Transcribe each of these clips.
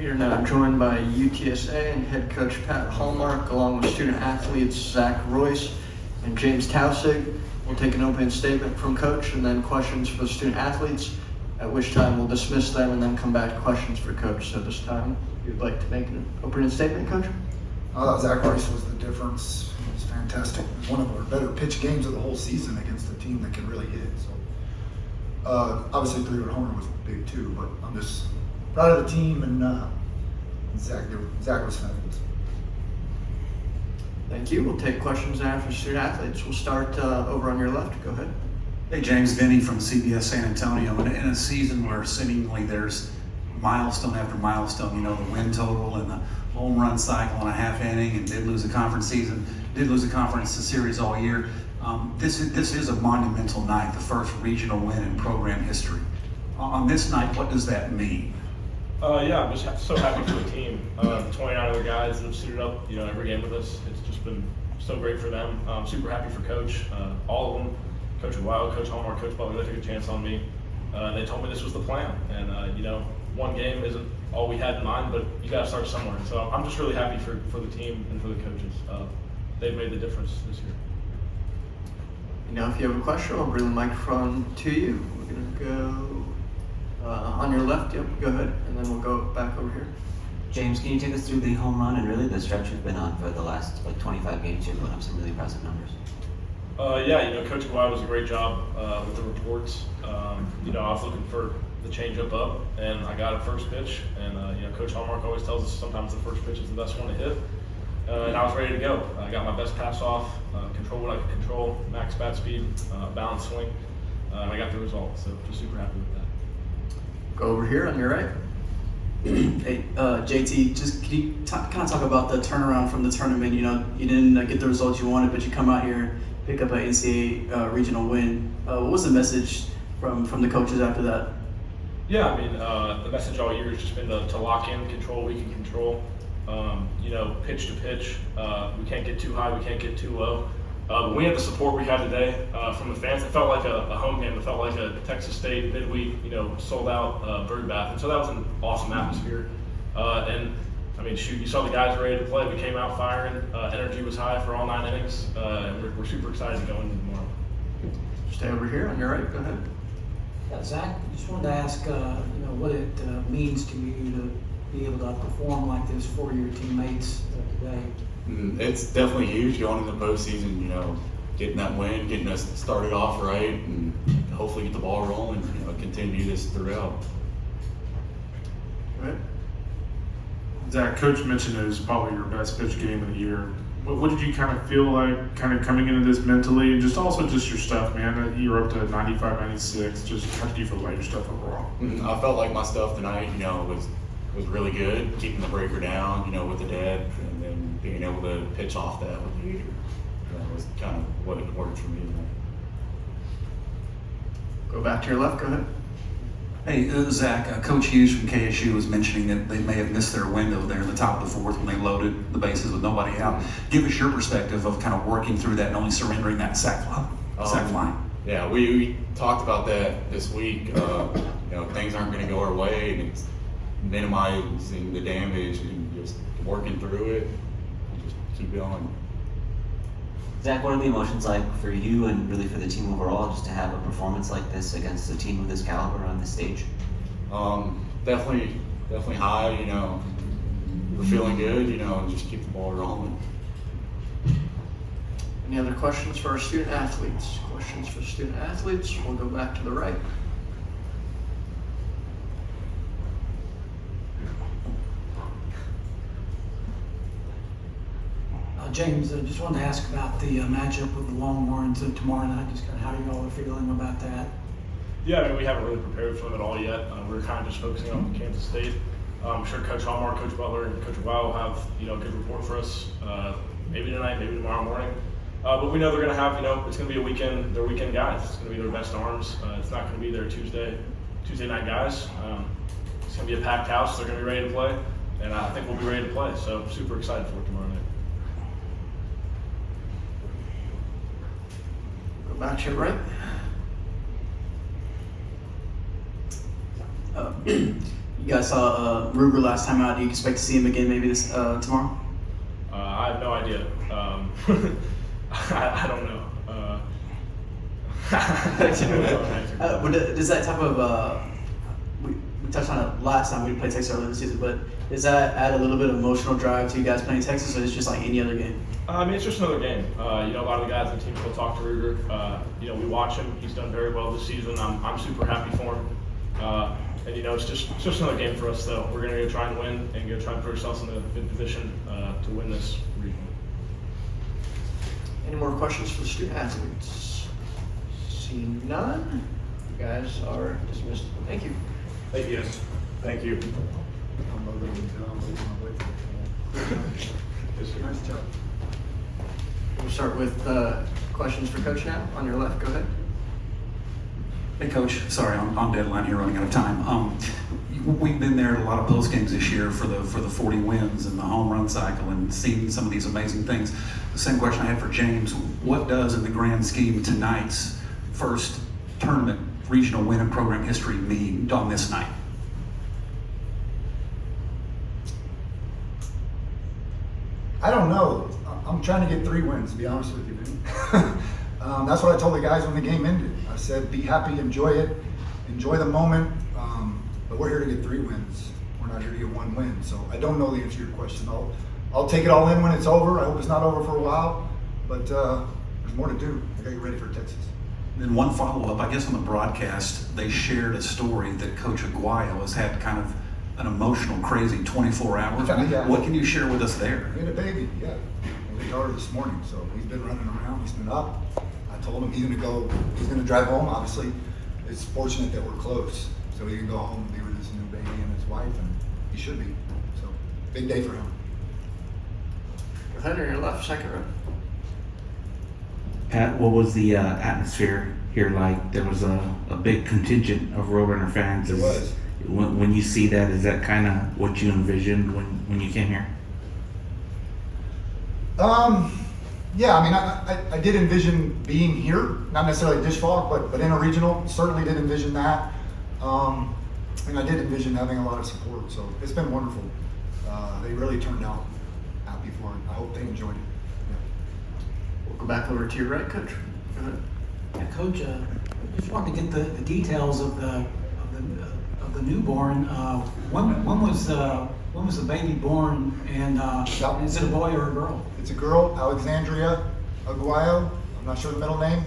We are now joined by UTSA and head coach Pat Hallmark, along with student athletes Zach Royce and James Tausig. We'll take an opening statement from coach and then questions for the student athletes, at which time we'll dismiss them and then come back to questions for coach. So this time, you'd like to make an opening statement, coach? Zach Royce was the difference. It was fantastic. It was one of our better pitch games of the whole season against a team that can really hit. So, obviously, 3-run homer was big too, but I'm just proud of the team and Zach was fabulous. Thank you. We'll take questions now for student athletes. We'll start over on your left. Go ahead. Hey, James, Vinny from CBS San Antonio. In a season where seemingly there's milestone after milestone, you know, the win total and the home run cycle in a half inning, and did lose a conference series all year. This is a monumental night, the first regional win in program history. On this night, what does that mean? Yeah, I'm just so happy for the team. 29 other guys that have suited up, every game with us. It's just been so great for them. I'm super happy for Coach, all of them. Coach Wild, Coach Hallmark, Coach Butler, they took a chance on me. They told me this was the plan, and one game isn't all we had in mind, but you got to start somewhere. So I'm just really happy for the team and for the coaches. They've made the difference this year. If you have a question, I'll bring the microphone to you. We're going to go on your left. Yep, go ahead, and then we'll go back over here. James, can you take us through the home run and really the stretch you've been on for the last 25 games? You've put up some really impressive numbers. Coach Wild does a great job with the reports. I was looking for the changeup up, and I got a first pitch. And Coach Hallmark always tells us sometimes the first pitch is the best one to hit. And I was ready to go. I got my best pass off, control what I could control, max bat speed, balanced swing, and I got the result. So just super happy with that. Go over here on your right. Hey, JT, just can you kind of talk about the turnaround from the tournament? You didn't get the results you wanted, but you come out here, pick up an NCAA regional win. What was the message from the coaches after that? Yeah, the message all year has just been to lock in, control what we can control. Pitch to pitch. We can't get too high, we can't get too low. But we had the support we had today from the fans. It felt like a home game. It felt like a Texas State midweek, sold out bird bath. And so that was an awesome atmosphere. You saw the guys ready to play. We came out firing. Energy was high for all 9 innings. And we're super excited to go into tomorrow. Stay over here on your right. Go ahead. Zach, I just wanted to ask, what it means to you to be able to perform like this for your teammates today. It's definitely huge going into the postseason, getting that win, getting us started off right, and hopefully get the ball rolling, continue this throughout. Go ahead. Zach, Coach mentioned it was probably your best pitch game of the year. What did you kind of feel like coming into this mentally, and just your stuff, man? You were up to 95, 96. Just how did you feel about your stuff overall? I felt like my stuff tonight, was really good, keeping the breaker down, with the dead, and then being able to pitch off that with the heater. That was kind of what it worked for me tonight. Go back to your left. Go ahead. Hey, Zach, Coach Hughes from KSU was mentioning that they may have missed their window there in the top of the fourth when they loaded the bases with nobody out. Give us your perspective of kind of working through that and only surrendering that sac fly. Yeah, we talked about that this week. Things aren't going to go our way, and it's minimizing the damage and just working through it and just keep going. Zach, what are the emotions like for you and really for the team overall, just to have a performance like this against a team of this caliber on this stage? Definitely high. We're feeling good, and just keep the ball rolling. Any other questions for our student athletes? Questions for student athletes? We'll go back to the right. James, I just wanted to ask about the matchup with the Longhorns tomorrow night, just kind of how you all are feeling about that. Yeah, we haven't really prepared for them at all yet. We're kind of just focusing on Kansas State. I'm sure Coach Hallmark, Coach Butler, and Coach Wild will have a good report for us. Maybe tonight, maybe tomorrow morning. But we know they're going to have it's going to be their weekend guys. It's going to be their best arms. It's not going to be their Tuesday night guys. It's going to be a packed house. They're going to be ready to play, and I think we'll be ready to play. So super excited for it tomorrow night. Back to your right. You guys saw Ruger last time out. Do you expect to see him again maybe this tomorrow? I have no idea. I don't know. But does that type of we touched on it last time we played Texas earlier this season, but does that add a little bit of emotional drive to you guys playing Texas, or is it just like any other game? I mean, it's just another game. A lot of the guys on the team will talk to Ruger. We watch him. He's done very well this season. I'm super happy for him. And it's just another game for us, though. We're gonna go try and win and go try and put ourselves in a good position to win this regional. Any more questions for the student athletes? Seeing none, you guys are dismissed. Thank you. Thank you. Thank you. Nice job. We'll start with questions for Coach now. On your left, go ahead. Hey, Coach. Sorry, I'm on deadline here, running out of time. We've been there at a lot of post games this year for the 40 wins and the home run cycle and seen some of these amazing things. The same question I had for James. What does, in the grand scheme, tonight's first tournament regional win in program history mean on this night? I don't know. I'm trying to get 3 wins, to be honest with you, man. That's what I told the guys when the game ended. I said, be happy, enjoy it, enjoy the moment, but we're here to get 3 wins. We're not here to get 1 win. So I don't know the answer to your question. I'll take it all in when it's over. I hope it's not over for a while, but there's more to do. I gotta get ready for Texas. Then one follow-up, I guess on the broadcast, they shared a story that Coach Aguayo has had kind of an emotional, crazy 24 hours. Yeah. What can you share with us there? He had a baby, yeah. We got her this morning, so he's been running around, he's been up. I told him he's gonna drive home. Obviously, it's fortunate that we're close, so he can go home and be with his new baby and his wife, and he should be. So, big day for him. Go ahead, on your left, second row. Pat, what was the atmosphere here like? There was a big contingent of Roadrunner fans. It was. When you see that, is that kind of what you envisioned when you came here? Yeah, I mean, I did envision being here, not necessarily Dish Fog, but in a regional, certainly did envision that. And I did envision having a lot of support, so it's been wonderful. They really turned out happy for it. I hope they enjoyed it. We'll go back over to your right, Coach. Go ahead. Yeah, Coach, I just wanted to get the details of the newborn. When was the baby born, and is it a boy or a girl? It's a girl, Alexandria Aguayo. I'm not sure the middle name.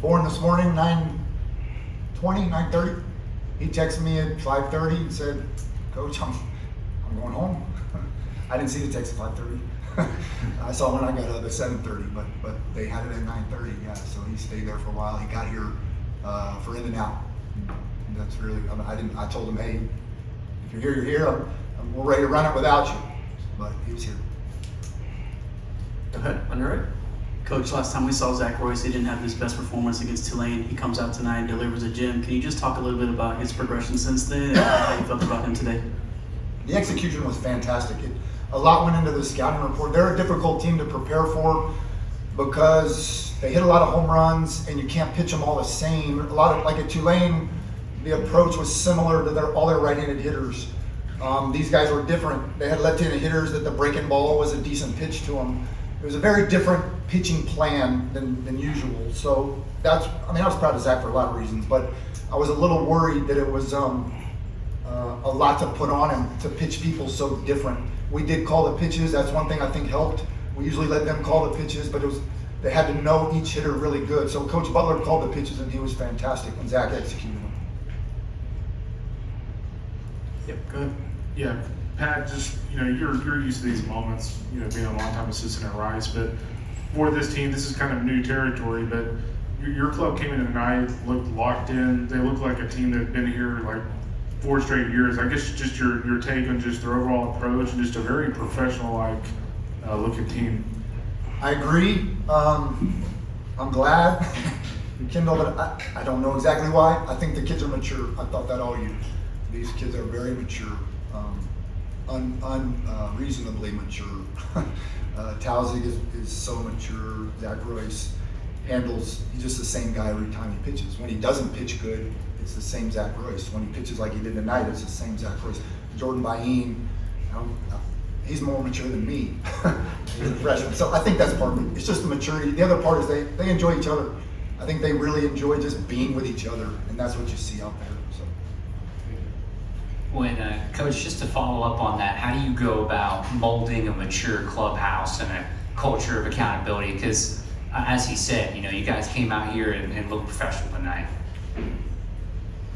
Born this morning, 9:30. He texted me at 5:30 and said, "Coach, I'm going home." I didn't see the text at 5:30. I saw when I got up at 7:30, but they had it at 9:30. Yeah, so he stayed there for a while. He got here for in and out. And that's really. I told him, hey, if you're here, you're here. We're ready to run it without you. But he was here. Go ahead, on your right. Coach, last time we saw Zach Royce, he didn't have his best performance against Tulane. He comes out tonight and delivers a gem. Can you just talk a little bit about his progression since then and how you felt about him today? The execution was fantastic. A lot went into the scouting report. They're a difficult team to prepare for because they hit a lot of home runs and you can't pitch them all the same. A lot of, like at Tulane, the approach was similar to all their right-handed hitters. These guys were different. They had left-handed hitters that the breaking ball was a decent pitch to them. It was a very different pitching plan than usual. So I was proud of Zach for a lot of reasons, but I was a little worried that it was a lot to put on him to pitch people so different. We did call the pitches. That's one thing I think helped. We usually let them call the pitches, but they had to know each hitter really good. So Coach Butler called the pitches and he was fantastic, and Zach executed them. Yep, go ahead. Yeah, Pat, just, you're used to these moments, being a long-time assistant at Rice, but for this team, this is kind of new territory, but your club came in tonight, looked locked in. They look like a team that had been here like 4 straight years. I guess just your take on just their overall approach and just a very professional-like looking team. I agree. I'm glad you kindled it. I don't know exactly why. I think the kids are mature. I thought that all year. These kids are very mature, unreasonably mature. Tausig is so mature. Zach Royce, he's just the same guy every time he pitches. When he doesn't pitch good, it's the same Zach Royce. When he pitches like he did tonight, it's the same Zach Royce. Jordan Bain, he's more mature than me. He's a freshman. So I think that's part of it. It's just the maturity. The other part is they enjoy each other. I think they really enjoy just being with each other, and that's what you see out there. So. When, Coach, just to follow up on that, how do you go about molding a mature clubhouse and a culture of accountability? Because, as he said, you guys came out here and looked professional tonight.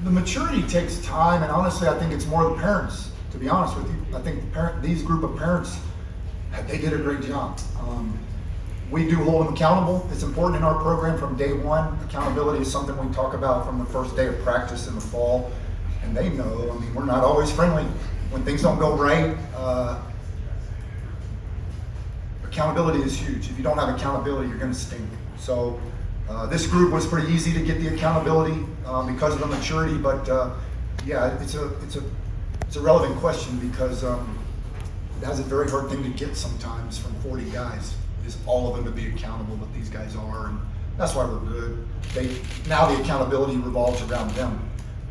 The maturity takes time, and honestly, I think it's more the parents. To be honest with you, I think these group of parents, they did a great job. We do hold them accountable. It's important in our program from day one. Accountability is something we talk about from the first day of practice in the fall. And they know, we're not always friendly. When things don't go right, accountability is huge. If you don't have accountability, you're gonna stink. So this group was pretty easy to get the accountability because of the maturity, but yeah, it's a relevant question because that's a very hard thing to get sometimes from 40 guys, is all of them to be accountable, but these guys are, and that's why we're good. Now the accountability revolves around them.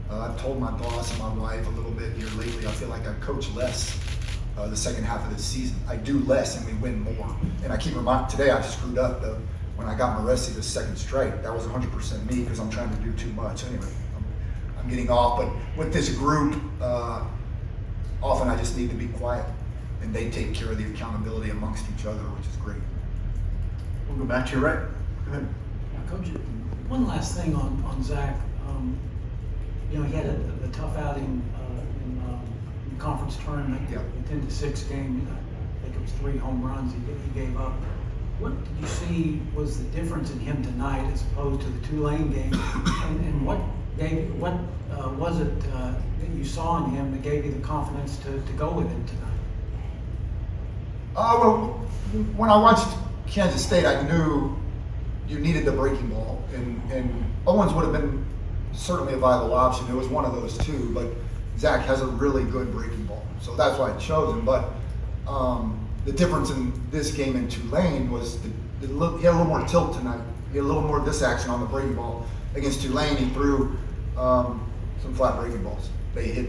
I've told my boss and my wife a little bit here lately, I feel like I coach less the second half of the season. I do less and we win more. And I keep reminding, today I screwed up when I got Moresi the second strike. That was 100% me because I'm trying to do too much. Anyway, I'm getting off, but with this group, often I just need to be quiet and they take care of the accountability amongst each other, which is great. We'll go back to your right. Go ahead. Coach, one last thing on Zach. He had a tough outing in the conference tournament. Yeah. The 10-6 game. I think it was 3 home runs he gave up. What did you see was the difference in him tonight as opposed to the Tulane game? And what was it that you saw in him that gave you the confidence to go with him tonight? Well, when I watched Kansas State, I knew you needed the breaking ball, and Owens would have been certainly a viable option. It was one of those two, but Zach has a really good breaking ball, so that's why I chose him. But the difference in this game in Tulane was he had a little more tilt tonight. He had a little more of this action on the breaking ball. Against Tulane, he threw some flat breaking balls. They hit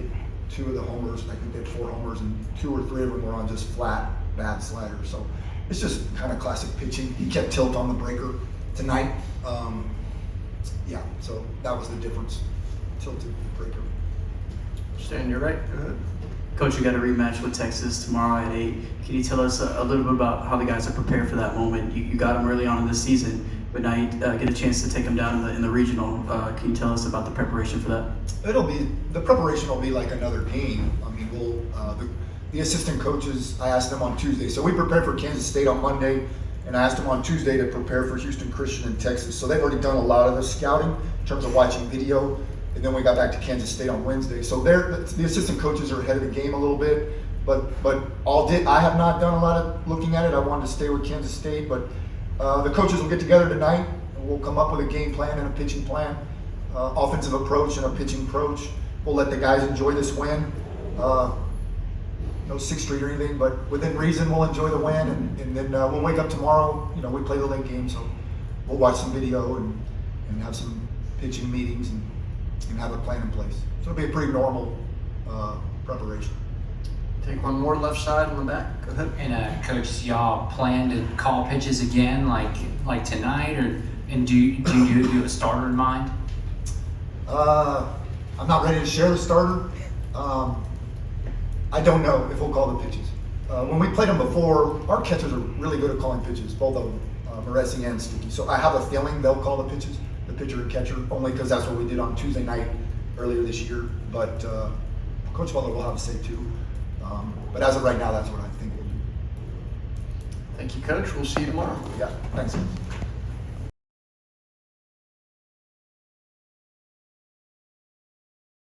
2 of the homers. I think they had 4 homers, and 2 or 3 of them were on just flat, bad sliders. So it's just kind of classic pitching. He kept tilt on the breaker tonight. Yeah, so that was the difference. Tilted breaker. Stay on your right. Go ahead. Coach, you got a rematch with Texas tomorrow at 8. Can you tell us a little bit about how the guys are prepared for that moment? You got them early on in the season, but now you get a chance to take them down in the regional. Can you tell us about the preparation for that? The preparation will be like another game. We'll the assistant coaches, I asked them on Tuesday. So we prepared for Kansas State on Monday, and I asked them on Tuesday to prepare for Houston Christian in Texas. So they've already done a lot of the scouting in terms of watching video, and then we got back to Kansas State on Wednesday. So the assistant coaches are ahead of the game a little bit, but I have not done a lot of looking at it. I wanted to stay with Kansas State, but the coaches will get together tonight, and we'll come up with a game plan and a pitching plan, offensive approach and a pitching approach. We'll let the guys enjoy this win. No 6th Street or anything, but within reason, we'll enjoy the win, and then we'll wake up tomorrow. We play the late game, so we'll watch some video and have some pitching meetings and have a plan in place. So it'll be a pretty normal preparation. Take one more left side on the back. Go ahead. And Coach, y'all plan to call pitches again like tonight, and do you have a starter in mind? I'm not ready to share the starter. I don't know if we'll call the pitches. When we played them before, our catchers are really good at calling pitches, both of them, Moresi and Sticky. So I have a feeling they'll call the pitches, the pitcher and catcher, only because that's what we did on Tuesday night earlier this year. But Coach Butler will have a say too. But as of right now, that's what I think we'll do. Thank you, Coach. We'll see you tomorrow. Yeah, thanks.